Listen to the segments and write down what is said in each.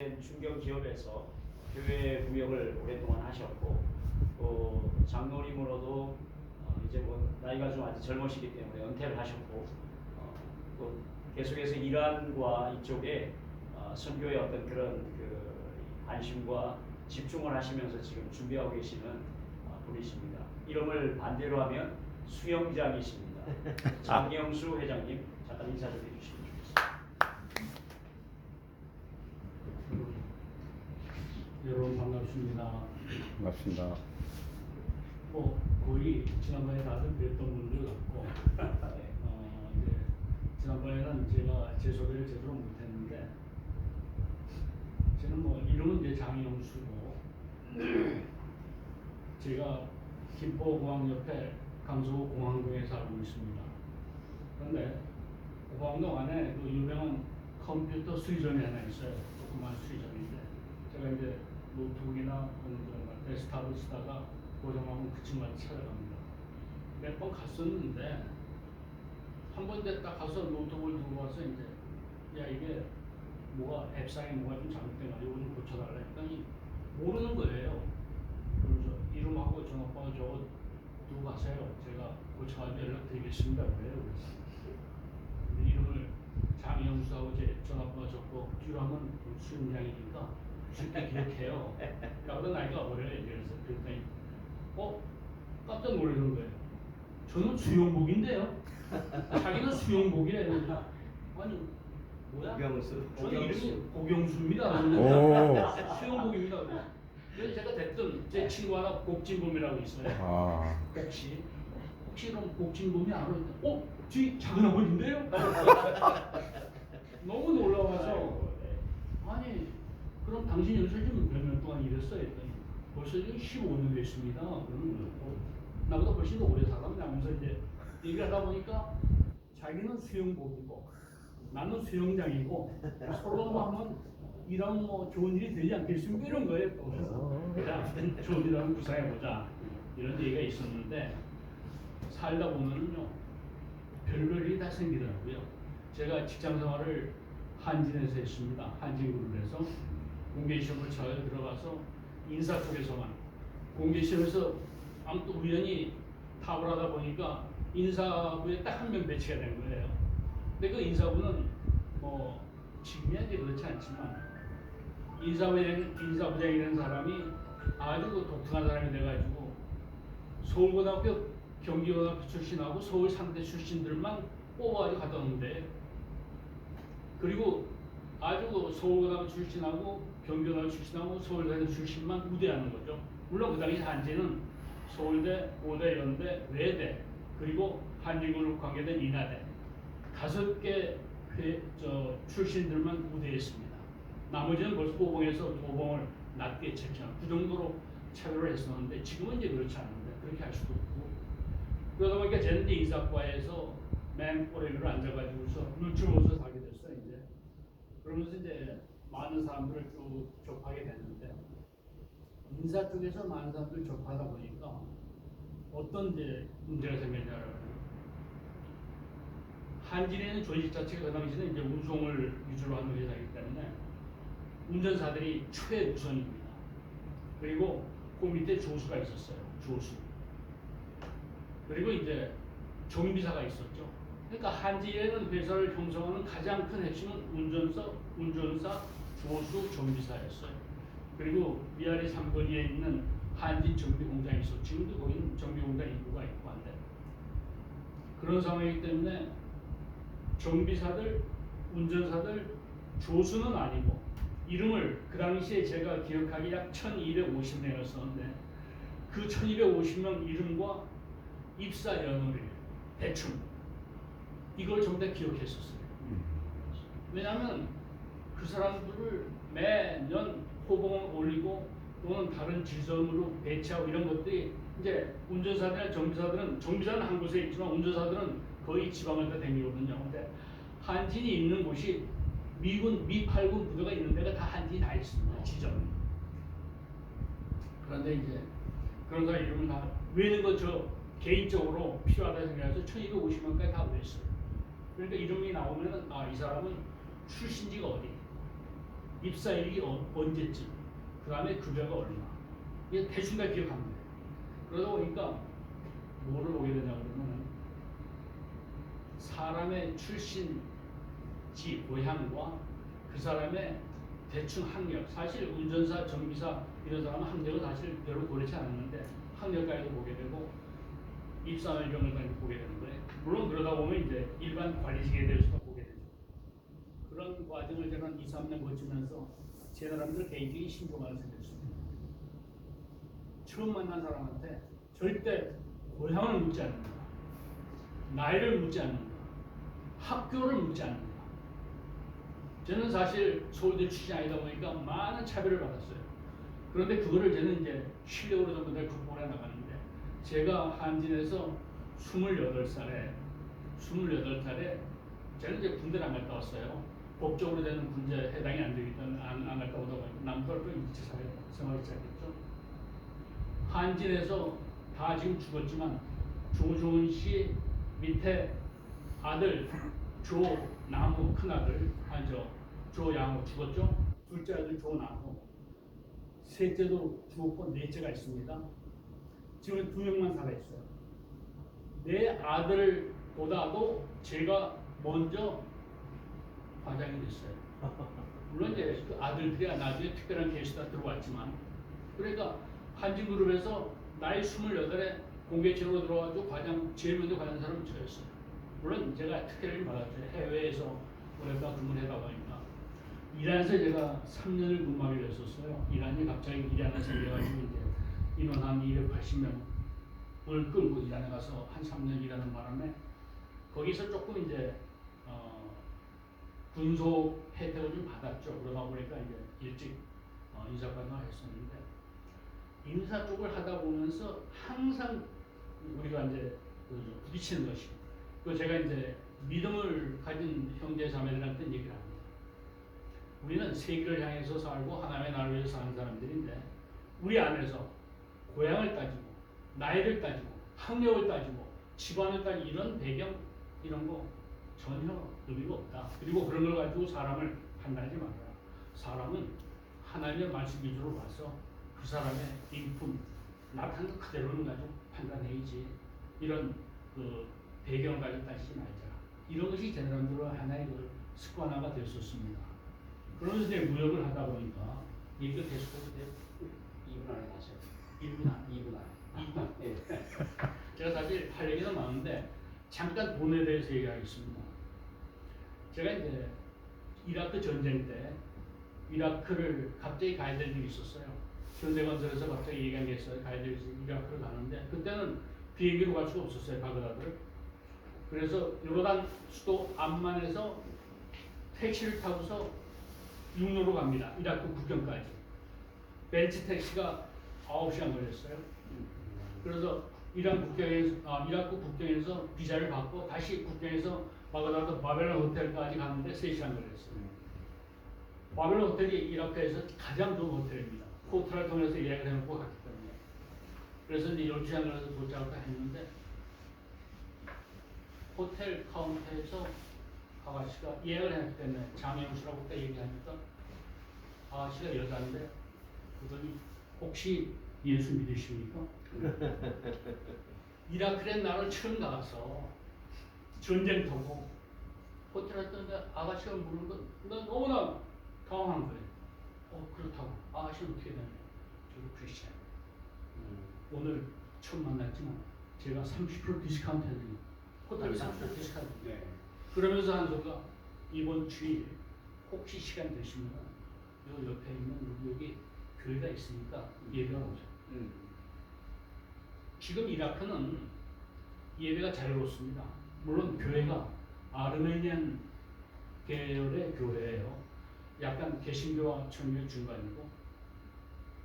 중견 기업에서 교회 무역을 오랫동안 하셨고 장로님으로도 이제 뭐 나이가 좀 아직 젊으시기 때문에 은퇴를 하셨고 또 계속해서 이란과 이쪽에 선교의 어떤 그런 그 관심과 집중을 하시면서 지금 준비하고 계시는 분이십니다. 이름을 반대로 하면 수영장이십니다. 장영수 회장님 잠깐 인사 좀 해주시면 좋겠습니다. 여러분 반갑습니다. 반갑습니다. 거의 지난번에 다들 뵀던 분들 같고 이제 지난번에는 제가 제 소개를 제대로 못했는데 저는 이름은 이제 장영수고 제가 김포공항 옆에 강서구 공항동에 살고 있습니다. 그런데 공항동 안에 그 유명한 컴퓨터 수리점이 하나 있어요. 조그만 수리점인데 제가 이제 노트북이나 데스크탑을 쓰다가 고장나면 그 친구한테 찾아갑니다. 몇 번 갔었는데 한 번 딱 가서 노트북을 두고 와서 이제 야 이게 뭐가 앱상에 뭐가 좀 잘못돼가지고 좀 고쳐달라 했더니 모르는 거예요. 그래서 이름하고 전화번호 저거 두고 가세요. 제가 고쳐가지고 연락드리겠습니다. 그래요. 그래서 이름을 장영수하고 제 전화번호 적고 줄하면 수영장이니까 쉽게 기억해요. 나보다 나이가 어려요. 그래서 그랬더니 깜짝 놀라는 거예요. 저는 수영복인데요. 자기는 수영복이래요. 아니 뭐야? 고경수. 저는 이름이 고경수입니다. 수영복입니다. 그래서 제가 됐든 제 친구 하나 복진범이라고 있어요. 혹시 그럼 복진범이 알아? 지 작은 아버지인데요? 너무 놀라워서 아니 그럼 당신 여기서 좀 몇 년 동안 일했어요? 했더니 벌써 지금 15년 됐습니다. 그러면 나보다 훨씬 더 오래 살았냐면서 이제 얘기를 하다 보니까 자기는 수영복이고 나는 수영장이고 서로 하면 일하면 좋은 일이 되지 않겠습니까? 이런 거예요. 그래서 좋은 일 하면 구상해보자 이런 얘기가 있었는데 살다 보면은요 별별 일이 다 생기더라고요. 제가 직장 생활을 한진에서 했습니다. 한진그룹에서 공개시험을 잘 들어가서 인사 쪽에서만 공개시험에서 아무튼 우연히 탑을 하다 보니까 인사부에 딱 한 명 배치가 된 거예요. 근데 그 인사부는 지금이야 이제 그렇지 않지만 인사부장이라는 사람이 아주 독특한 사람이 돼가지고 서울고등학교 경기고등학교 출신하고 서울 상대 출신들만 뽑아가지고 갔다 오는데 그리고 아주 서울고등학교 출신하고 경기고등학교 출신하고 서울대 출신만 우대하는 거죠. 물론 그 당시 한지는 서울대, 고대, 연대, 외대 그리고 한진그룹 관계된 인하대 5개 출신들만 우대했습니다. 나머지는 벌써 호봉에서 도봉을 낮게 쳤죠. 그 정도로 차별을 했었는데 지금은 이제 그렇지 않은데 그렇게 할 수도 없고 그러다 보니까 저는 이제 인사과에서 맨 꼬리로 앉아가지고서 눈치 보면서 살게 됐어요. 이제 그러면서 이제 많은 사람들을 쭉 접하게 됐는데 인사 쪽에서 많은 사람들을 접하다 보니까 어떤 이제 문제가 생겼냐면 한진에는 조직 자체가 그 당시는 이제 운송을 위주로 하는 회사이기 때문에 운전사들이 최우선입니다. 그리고 그 밑에 조수가 있었어요. 조수. 그리고 이제 정비사가 있었죠. 그러니까 한진에는 회사를 형성하는 가장 큰 핵심은 운전사, 조수, 정비사였어요. 그리고 위아래 3거리에 있는 한진 정비공장이 있었죠. 지금도 거기는 정비공장 인구가 있고 한데 그런 상황이기 때문에 정비사들, 운전사들, 조수는 아니고 이름을 그 당시에 제가 기억하기 약 1250명이었었는데 그 1250명 이름과 입사 연월일 대충 이걸 전부 다 기억했었어요. 왜냐하면 그 사람들을 매년 호봉을 올리고 또는 다른 지점으로 배치하고 이런 것들이 이제 운전사들이나 정비사는 한 곳에 있지만 운전사들은 거의 지방을 다 다니거든요. 근데 한진이 있는 곳이 미 8군 부대가 있는 데가 다 한진이 다 있습니다. 지점. 그런데 이제 그런 사람 이름을 다 외는 거 저 개인적으로 필요하다 생각해서 1250명까지 다 외웠어요. 그러니까 이름이 나오면은 이 사람은 출신지가 어디 입사일이 언제쯤, 그 다음에 급여가 얼마. 이게 대충 다 기억하면 돼요. 그러다 보니까 뭐를 보게 되냐 그러면 사람의 출신지, 고향과 그 사람의 대충 학력, 사실 운전사, 정비사 이런 사람은 학력은 사실 별로 고려치 않았는데 학력까지도 보게 되고 입사 연령을까지 보게 되는 거예요. 물론 그러다 보면 이제 일반 관리직에 대해서도 보게 되죠. 그런 과정을 제가 2, 3년 거치면서 제 나름대로 개인적인 신조가 생겼습니다. 처음 만난 사람한테 절대 고향을 묻지 않는다. 나이를 묻지 않는다. 학교를 묻지 않는다. 저는 사실 서울대 출신이 아니다 보니까 많은 차별을 받았어요. 그런데 그거를 저는 이제 실력으로 전부 다 극복해 나가는데 제가 한진에서 28살에 저는 이제 군대를 안 갔다 왔어요. 법적으로 저는 군대 해당이 안 되기 때문에 안 갔다 오다 보니까 남도로 2차 생활을 시작했죠. 한진에서 다 지금 죽었지만 조종훈 씨 밑에 아들 조남호 큰아들 조양호 죽었죠. 둘째 아들 조남호, 셋째도 죽었고 넷째가 있습니다. 지금 2명만 살아있어요. 내 아들보다도 제가 먼저 과장이 됐어요. 물론 이제 그 아들들이 나중에 특별한 케이스가 들어왔지만, 그러니까 한진그룹에서 나이 28에 공개체로 들어와가지고 과장, 제일 먼저 과장 사람은 저였어요. 물론 제가 특혜를 받았죠. 해외에서 오랫동안 근무를 하다 보니까. 이란에서 제가 3년을 근무하기로 했었어요. 이란이 갑자기 이란에 생겨가지고 이제 인원 한 280명을 끌고 이란에 가서 한 3년 일하는 바람에 거기서 조금 이제 군소 혜택을 좀 받았죠. 그러다 보니까 이제 일찍 인사과정을 했었는데, 인사 쪽을 하다 보면서 항상 우리가 이제 부딪히는 것이, 그 제가 이제 믿음을 가진 형제 자매들한테 얘기를 합니다. 우리는 세계를 향해서 살고 하나님의 나라를 위해서 사는 사람들인데, 우리 안에서 고향을 따지고 나이를 따지고 학력을 따지고 집안을 따지고 이런 배경 이런 거 전혀 의미가 없다. 그리고 그런 걸 가지고 사람을 판단하지 말아라. 사람은 하나님의 말씀 위주로 봐서 그 사람의 인품, 나타난 것 그대로는 가지고 판단해야지. 이런 그 배경을 가지고 따지지 말자. 이런 것이 제 나름대로 하나의 그 습관화가 됐었습니다. 그러면서 이제 무역을 하다 보니까 얘기가 계속해서 2분 안에 다시 1분 안, 2분 안에 2분. 네. 제가 사실 할 얘기는 많은데 잠깐 돈에 대해서 얘기하겠습니다. 제가 이제 이라크 전쟁 때 이라크를 갑자기 가야 될 일이 있었어요. 현대건설에서 갑자기 얘기한 게 있어요. 가야 될 일이 이라크를 가는데, 그때는 비행기로 갈 수가 없었어요. 바그다드를. 그래서 요르단 수도 암만에서 택시를 타고서 육로로 갑니다. 이라크 국경까지. 벤츠 택시가 9시간 걸렸어요. 그래서 이라크 국경에서 비자를 받고 다시 국경에서 바그다드 바벨론 호텔까지 가는데 3시간 걸렸어요. 바벨론 호텔이 이라크에서 가장 좋은 호텔입니다. 포트를 통해서 예약을 해놓고 갔기 때문에. 그래서 이제 12시간 걸려서 도착을 했는데, 호텔 카운터에서 아가씨가 예약을 했기 때문에 장영수라고 딱 얘기하니까 아가씨가 여자인데, 그러더니 혹시 예수 믿으십니까? 이라크에 나를 처음 나가서 전쟁터고 호텔 했던데 아가씨가 물은 건 난 너무나 당황한 거예요. 그렇다고. 아가씨는 어떻게 되나요? 저도 크리스찬. 오늘 처음 만났지만 제가 30% 디스카운트 해드리고, 호텔이 30% 디스카운트. 네. 그러면서 한 소가 이번 주일 혹시 시간 되시면 요 옆에 있는 여기 교회가 있으니까 예배가 오죠. 지금 이라크는 예배가 자유롭습니다. 물론 교회가 아르메니안 계열의 교회예요. 약간 개신교와 천주교 중간이고,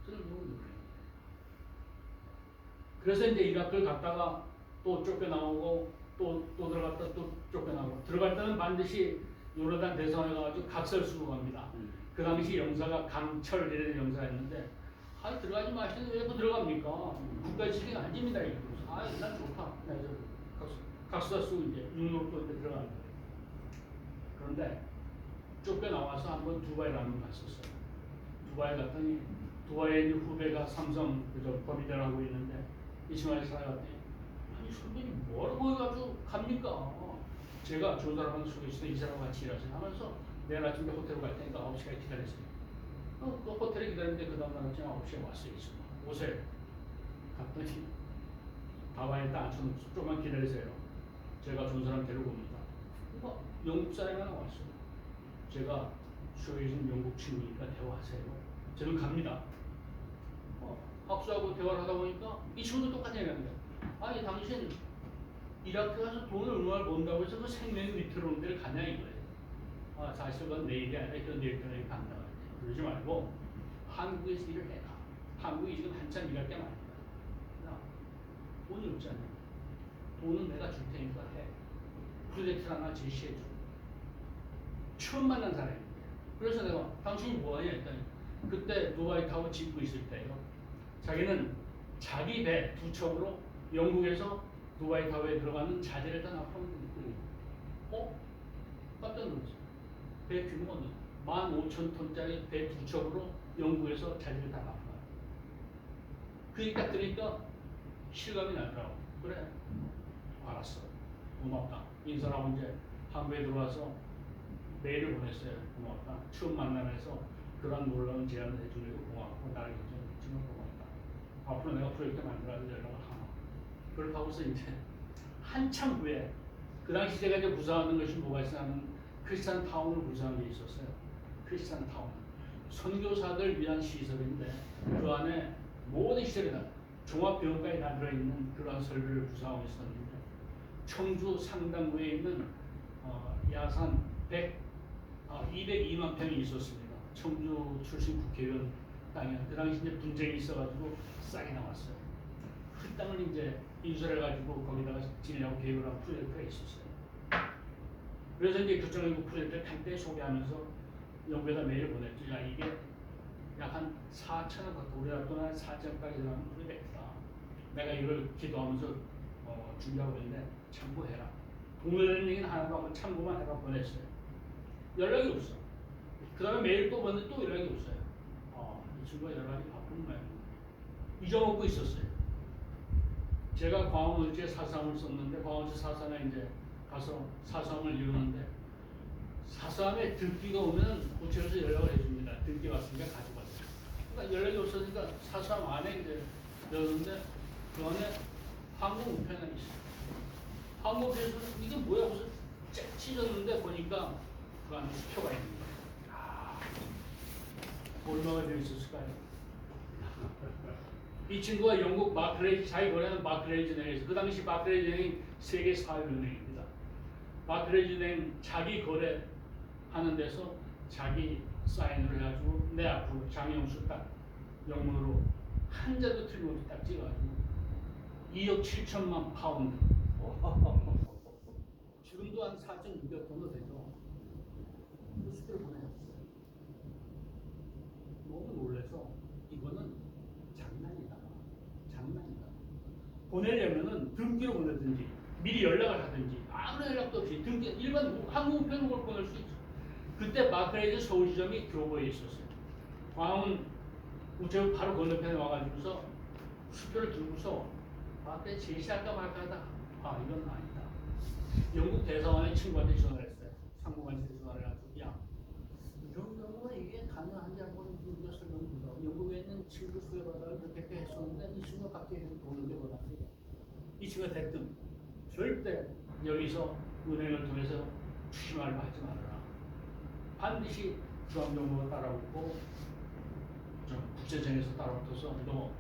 저는 너무 놀라요. 그래서 이제 이라크를 갔다가 또 쫓겨나오고 또 들어갔다 또 쫓겨나오고, 들어갈 때는 반드시 요르단 대성에 가가지고 각설수로 갑니다. 그 당시 영사가 강철이라는 영사였는데, 들어가지 마시는데 왜 또 들어갑니까? 국가지식이 아닙니다. 이러면서 난 좋다. 그래서 각설수 이제 육로로 또 들어가는 거예요. 그런데 쫓겨나와서 한번 두바이를 한번 갔었어요. 두바이 갔더니 두바이에 이제 후배가 삼성 그저 법인을 하고 있는데 이 친구한테 찾아갔더니 아니 선배님 뭐하러 거기 가서 갑니까? 제가 좋은 사람 하나 소개시켜 이 사람과 같이 일하세요 하면서 내일 아침에 호텔로 갈 테니까 9시까지 기다리세요. 그 호텔에 기다리는데 그 다음날 아침 9시에 왔어요. 이 친구. 오세요. 갔더니 가방에 딱 앉혀놓고 조금만 기다리세요. 제가 좋은 사람 데리고 옵니다. 영국 사람이 하나 왔어요. 제가 수요일은 영국 친구니까 대화하세요. 저는 갑니다. 학수하고 대화를 하다 보니까 이 친구도 똑같이 얘기합니다. 아니 당신 이라크 가서 돈을 얼마나 번다고 해서 그 생명이 위태로운 데를 가냐 이거예요. 사실 그건 내 일이 아니라 그런 내일 편하게 간다. 그러지 말고 한국에서 일을 해라. 한국이 지금 한참 일할 때 말이야. 돈이 없잖아요. 돈은 내가 줄 테니까 해. 프로젝트 하나 제시해줘. 처음 만난 사람입니다. 그래서 내가 당신이 뭐하냐 했더니 그때 두바이 타워 짓고 있을 때요. 자기는 자기 배 두 척으로 영국에서 두바이 타워에 들어가는 자재를 다 납품하는 거예요. 깜짝 놀랐어요. 배 규모는 15,000톤짜리 배 두 척으로 영국에서 자재를 다 납품하는 거예요. 그러니까 들으니까 실감이 나더라고. 그래, 알았어. 고맙다. 인사하고 이제 한국에 들어와서 메일을 보냈어요. 고맙다. 처음 만나면서 그런 놀라운 제안을 해주려고 고맙고 나를 정말 고맙다. 앞으로 내가 프로젝트 만들어서 연락을 하나. 그렇게 하고서 이제 한참 후에 그 당시 제가 이제 구상하는 것이 뭐가 있었냐면 크리스찬 타운을 구상한 게 있었어요. 크리스찬 타운. 선교사들 위한 시설인데 그 안에 모든 시설이 다 종합병원까지 다 들어있는 그러한 설비를 구상하고 있었는데 청주 상당구에 있는 야산 202만 평이 있었습니다. 청주 출신 국회의원 땅이 그 당시 이제 분쟁이 있어가지고 싸게 나왔어요. 그 땅을 이제 인수해가지고 거기다가 지으려고 계획을 한 프로젝트가 있었어요. 그래서 이제 교정연구 프로젝트를 한때 소개하면서 영국에다 메일을 보냈죠. 야 이게 약 한 4천억 갖고 우리나라 돈 한 4천억까지 들어가는 프로젝트다. 내가 이걸 기도하면서 준비하고 있는데 참고해라. 동의되는 얘기는 하나도 없고 참고만 해라 보냈어요. 연락이 없어. 그 다음에 메일 또 보냈는데 또 연락이 없어요. 이 친구가 연락이 바쁜 모양이에요. 잊어먹고 있었어요. 제가 광화문을지에 사삼을 썼는데 광화문지 사삼에 이제 가서 사삼을 이루는데 사삼에 등기가 오면 구청에서 연락을 해줍니다. 등기 왔으니까 가져가세요. 그러니까 연락이 없으니까 사삼 안에 이제 열었는데 그 안에 항공 우편이 있어요. 항공 우편에서 이게 뭐야 무슨 쫙 찢었는데 보니까 그 안에 수표가 있는 거예요. 얼마가 되어 있었을까요? 이 친구가 영국 마크레이즈 자기 거래는 마크레이즈 은행에서 그 당시 마크레이즈 은행이 세계 4위 은행입니다. 마크레이즈 은행 자기 거래 하는 데서 자기 사인을 해가지고 내 앞으로 장영수 딱 영문으로 한자도 틀림없이 딱 찍어가지고 2억 7천만 파운드 지금도 한 4,600 정도 되죠. 그 수표를 보내줬어요. 너무 놀라서 이거는 장난이다. 보내려면은 등기로 보내든지 미리 연락을 하든지 아무런 연락도 없이 등기 일반 항공편으로 보낼 수 있죠. 그때 마크레이즈 서울지점이 교보에 있었어요. 광화문 우체국 바로 건너편에 와가지고서 수표를 들고서 마크레이즈 제시할까 말까 하다 이건 아니다. 영국 대사관의 친구한테 전화를 했어요. 상무관실에 전화를 해가지고 야 이 정도면 이게 가능한지 한번 우리가 설명해보자. 영국에 있는 친구 소개받아서 그렇게 했었는데 이 친구가 갑자기 돈을 내보냈는데 이 친구가 대뜸 절대 여기서 은행을 통해서 추심하려고 하지 말아라. 반드시 중앙정부가 따라붙고 국세청에서 따라붙어서 너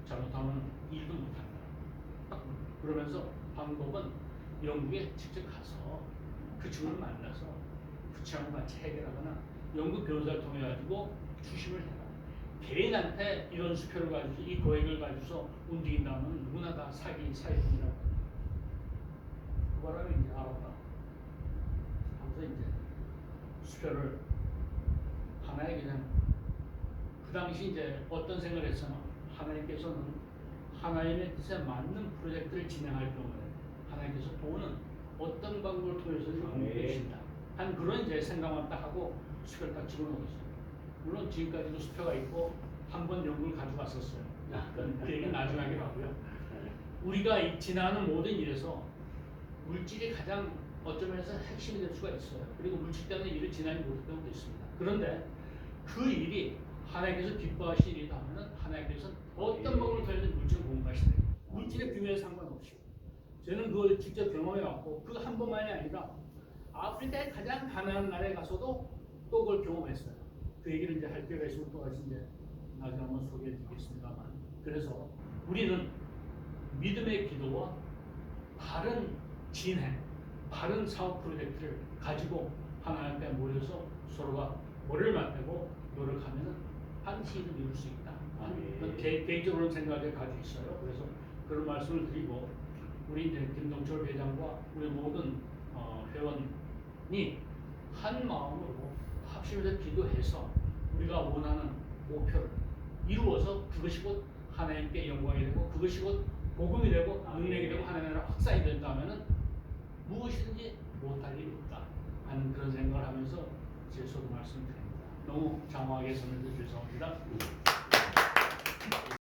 잘못하면 일도 못한다. 그러면서 방법은 영국에 직접 가서 그 친구를 만나서 부채하고 같이 해결하거나 영국 변호사를 통해 가지고 추심을 해라. 개인한테 이런 수표를 가지고 이 거액을 가지고서 움직인다면 누구나 다 사기꾼이라고. 그 바람에 이제 알았다. 하면서 이제 수표를 하나의 그냥 그 당시 이제 어떤 생각을 했으나 하나님께서는 하나님의 뜻에 맞는 프로젝트를 진행할 경우에 하나님께서 돈은 어떤 방법을 통해서든 주신다. 한 그런 이제 생각만 딱 하고 수표를 딱 집어넣었어요. 물론 지금까지도 수표가 있고 한 번 연구를 가져갔었어요. 그 얘기는 나중에 하기로 하고요. 우리가 지나는 모든 일에서 물질이 가장 어쩌면서 핵심이 될 수가 있어요. 그리고 물질 때문에 일을 지나지 못할 경우도 있습니다. 그런데 그 일이 하나님께서 기뻐하시는 일이다 하면은 하나님께서 어떤 방법을 통해서 물질을 공부하시는 거예요. 물질의 규모에 상관없이. 저는 그걸 직접 경험해왔고 그 한 번만이 아니라 아프리카의 가장 가난한 나라에 가서도 또 그걸 경험했어요. 그 얘기를 이제 할 때가 있으면 또 다시 이제 나중에 한번 소개해드리겠습니다만. 그래서 우리는 믿음의 기도와 바른 진행, 바른 사업 프로젝트를 가지고 하나님 앞에 모여서 서로가 머리를 맞대고 노력하면 반드시 이룰 이룰 수 있다. 개인적으로는 생각을 가지고 있어요. 그래서 그런 말씀을 드리고 우리 이제 김동철 회장과 우리 모든 회원이 한 마음으로 합심해서 기도해서 우리가 원하는 목표를 이루어서 그것이 곧 하나님께 영광이 되고 그것이 곧 복음이 되고 능력이 되고 하나님의 나라 확산이 된다면은 무엇이든지 못할 일이 없다 하는 그런 생각을 하면서 제 소도 말씀드립니다. 너무 장황하게 설명드려 죄송합니다.